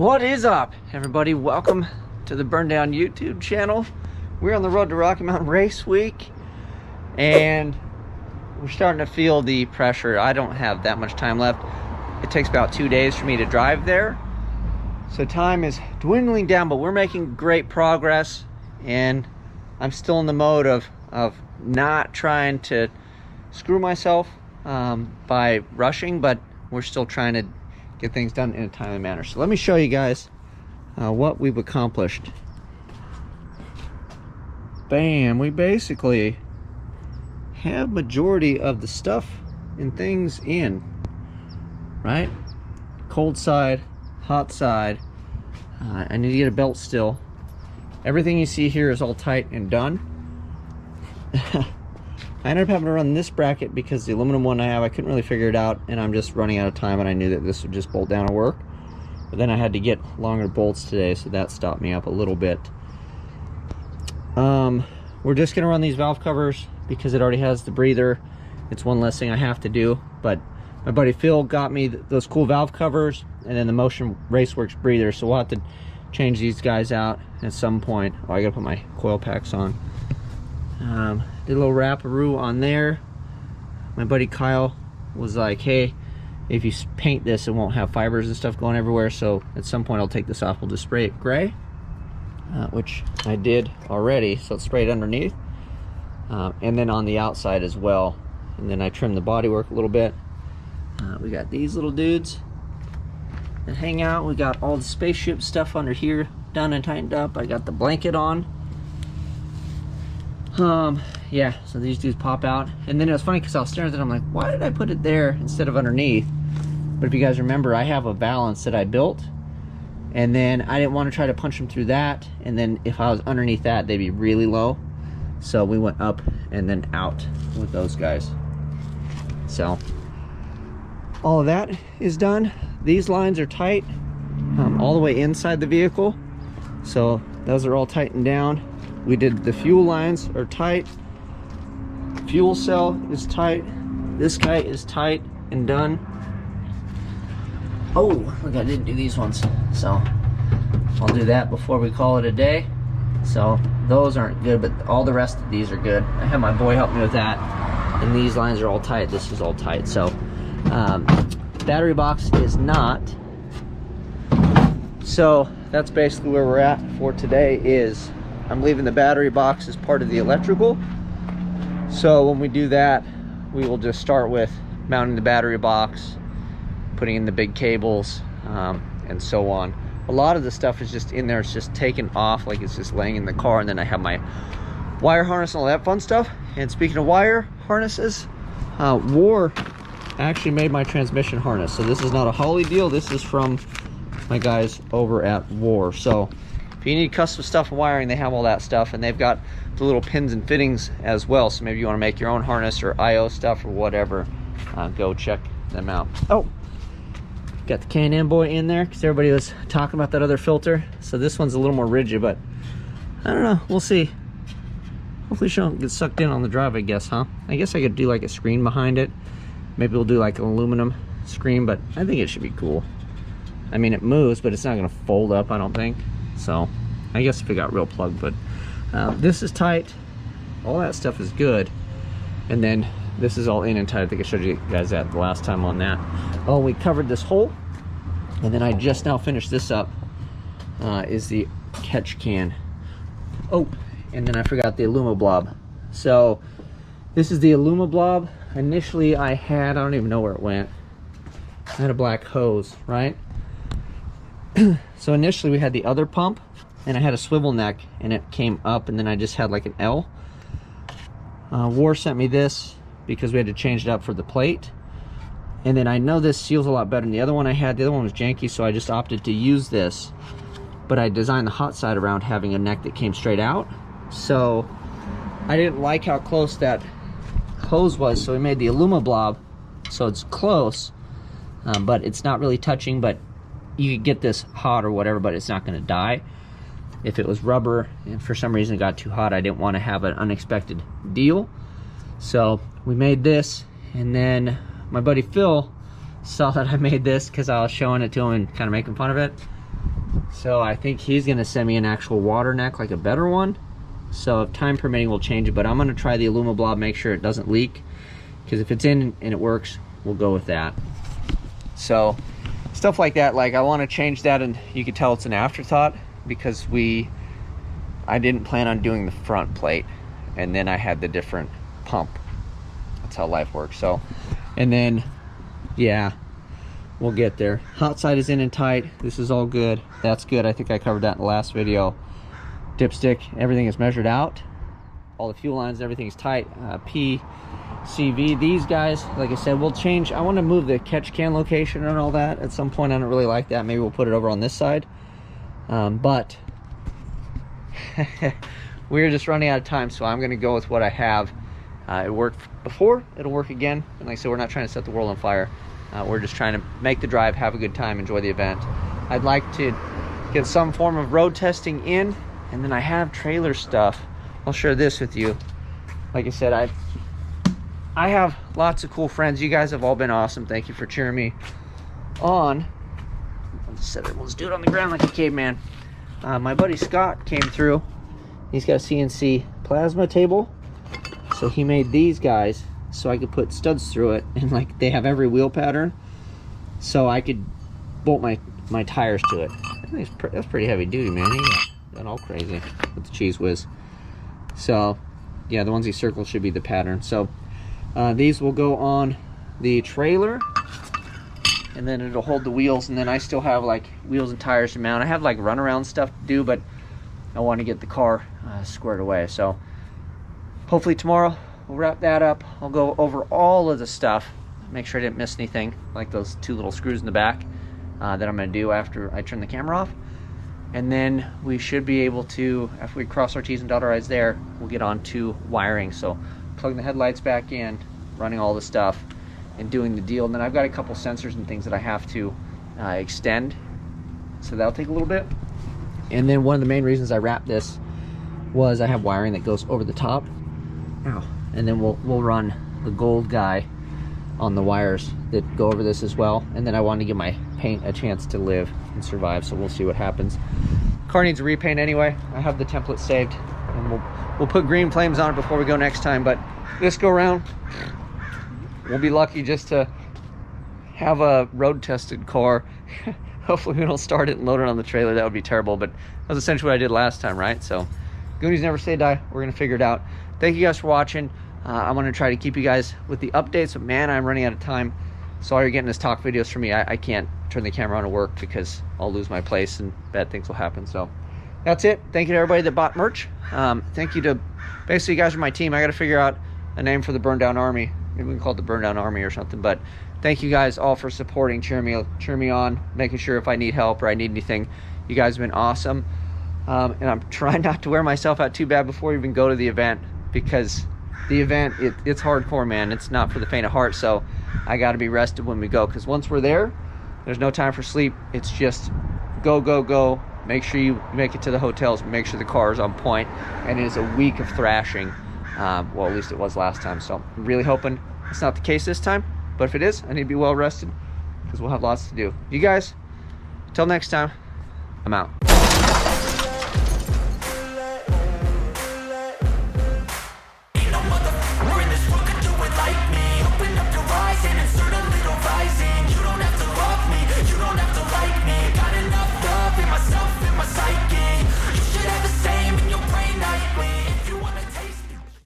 What is up, everybody? Welcome to the Burndown YouTube channel. We're on the road to Rocky Mountain Race Week, and we're starting to feel the pressure. I don't have that much time left. It takes about 2 days for me to drive there, so time is dwindling down, but we're making great progress, and I'm still in the mode of not trying to screw myself by rushing, but we're still trying to get things done in a timely manner. So let me show you guys what we've accomplished. Bam, we basically have majority of the stuff and things in, right? Cold side, hot side. I need to get a belt still. Everything you see here is all tight and done. I ended up having to run this bracket because the aluminum one I have, I couldn't really figure it out, and I'm just running out of time, and I knew that this would just bolt down and work. But then I had to get longer bolts today, so that stopped me up a little bit. We're just gonna run these valve covers because it already has the breather. It's one less thing I have to do, but my buddy Phil got me those cool valve covers and then the Motion Raceworks breather, so we'll have to change these guys out at some point. Oh, I gotta put my coil packs on. Did a little wrap-a-roo on there. My buddy Kyle was like, hey, if you paint this, it won't have fibers and stuff going everywhere, so at some point I'll take this off. We'll just spray it gray, which I did already, so it's sprayed underneath, and then on the outside as well. And then I trimmed the bodywork a little bit. We got these little dudes that hang out. We got all the spaceship stuff under here done and tightened up. I got the blanket on. Yeah, so these dudes pop out. And then it was funny because I was staring at it, I'm like, why did I put it there instead of underneath? But if you guys remember, I have a balance that I built, and then I didn't want to try to punch them through that, and then if I was underneath that, they'd be really low. So we went up and then out with those guys. So all of that is done. These lines are tight all the way inside the vehicle, so those are all tightened down. We did the fuel lines are tight, fuel cell is tight, this guy is tight and done. Oh, look, I didn't do these ones, so I'll do that before we call it a day. So those aren't good, but all the rest of these are good. I have my boy help me with that, and these lines are all tight. This is all tight. So battery box is not. So that's basically where we're at for today. Is I'm leaving the battery box as part of the electrical. So when we do that, we will just start with mounting the battery box, putting in the big cables, and so on. A lot of the stuff is just in there. It's just taken off, like it's just laying in the car. And then I have my wire harness and all that fun stuff. And speaking of wire harnesses, War actually made my transmission harness. So this is not a Holley deal. This is from my guys over at War. So if you need custom stuff and wiring, they have all that stuff, and they've got the little pins and fittings as well. So maybe you want to make your own harness or IO stuff or whatever, go check them out. Oh, got the Can-Am boy in there because everybody was talking about that other filter. So this one's a little more rigid, but I don't know, we'll see. Hopefully she don't get sucked in on the drive, I guess, huh? I guess I could do like a screen behind it. Maybe we'll do like an aluminum screen, but I think it should be cool. I mean, it moves, but it's not gonna fold up, I don't think. So I guess if it got real plugged, but this is tight. All that stuff is good. And then this is all in and tight. I think I showed you guys that the last time on that. Oh, we covered this hole. And then I just now finished this up, is the catch can. Oh, and then I forgot the Alumablob. So this is the Alumablob. Initially I had, I don't even know where it went. I had a black hose, right? So initially we had the other pump, and I had a swivel neck, and it came up, and then I just had like an L. War sent me this because we had to change it up for the plate. And then I know this seals a lot better than the other one I had. The other one was janky, so I just opted to use this. But I designed the hot side around having a neck that came straight out. So I didn't like how close that hose was, so we made the Alumablob so it's close, but it's not really touching, but you could get this hot or whatever, but it's not going to die. If it was rubber and for some reason it got too hot, I didn't want to have an unexpected deal. So we made this, and then my buddy Phil saw that I made this because I was showing it to him and kind of making fun of it. So I think he's gonna send me an actual water neck, like a better one. So if time permitting, we'll change it, but I'm gonna try the Alumablob, make sure it doesn't leak, because if it's in and it works, we'll go with that. So stuff like that, like I wanna change that, and you can tell it's an afterthought because I didn't plan on doing the front plate, and then I had the different pump. That's how life works. So, and then, yeah, we'll get there. Hot side is in and tight. This is all good. That's good. I think I covered that in the last video. Dipstick, everything is measured out. All the fuel lines, everything is tight. PCV, these guys, like I said, we'll change. I want to move the catch can location and all that at some point. I don't really like that. Maybe we'll put it over on this side. But we're just running out of time, so I'm going to go with what I have. It worked before, it'll work again. And like I said, we're not trying to set the world on fire. We're just trying to make the drive, have a good time, enjoy the event. I'd like to get some form of road testing in, and then I have trailer stuff. I'll share this with you. Like I said, I have lots of cool friends. You guys have all been awesome. Thank you for cheering me on. Let's do it on the ground like a caveman. My buddy Scott came through. He's got a CNC plasma table. So he made these guys so I could put studs through it, and like they have every wheel pattern, so I could bolt my tires to it. That's pretty heavy duty, man. He got all crazy with the cheese whiz. So yeah, the ones he circled should be the pattern. So these will go on the trailer, and then it'll hold the wheels, and then I still have like wheels and tires to mount. I have like runaround stuff to do, but I want to get the car squared away. So hopefully tomorrow we'll wrap that up. I'll go over all of the stuff, make sure I didn't miss anything, like those 2 little screws in the back that I'm going to do after I turn the camera off. And then we should be able to, after we cross our T's and dot our I's there, we'll get on to wiring. So plugging the headlights back in, running all the stuff, and doing the deal. And then I've got a couple sensors and things that I have to extend, so that'll take a little bit. And then one of the main reasons I wrapped this was I have wiring that goes over the top. Ow. And then we'll run the gold guy on the wires that go over this as well. And then I want to give my paint a chance to live and survive, so we'll see what happens. Car needs a repaint anyway. I have the template saved, and we'll put green flames on it before we go next time. But this go around, we'll be lucky just to have a road tested car. Hopefully we don't start it and load it on the trailer. That would be terrible, but that's essentially what I did last time, right? So Goonies never say die. We're gonna figure it out. Thank you guys for watching. I'm gonna try to keep you guys with the updates, but man, I'm running out of time. So all you're getting is talk videos from me. I can't turn the camera on and work because I'll lose my place and bad things will happen. So that's it. Thank you to everybody that bought merch. Thank you to, basically you guys are my team. I gotta figure out a name for the Burndown Army. Maybe we can call it the Burndown Army or something. But thank you guys all for supporting, cheering me on, making sure if I need help or I need anything. You guys have been awesome. And I'm trying not to wear myself out too bad before we even go to the event, because the event, it's hardcore, man. It's not for the faint of heart. So I got to be rested when we go, because once we're there, there's no time for sleep. It's just go, go, go. Make sure you make it to the hotels. Make sure the car is on point. And it is a week of thrashing. Well, at least it was last time. So I'm really hoping it's not the case this time. But if it is, I need to be well rested, because we'll have lots to do. You guys, until next time, I'm out.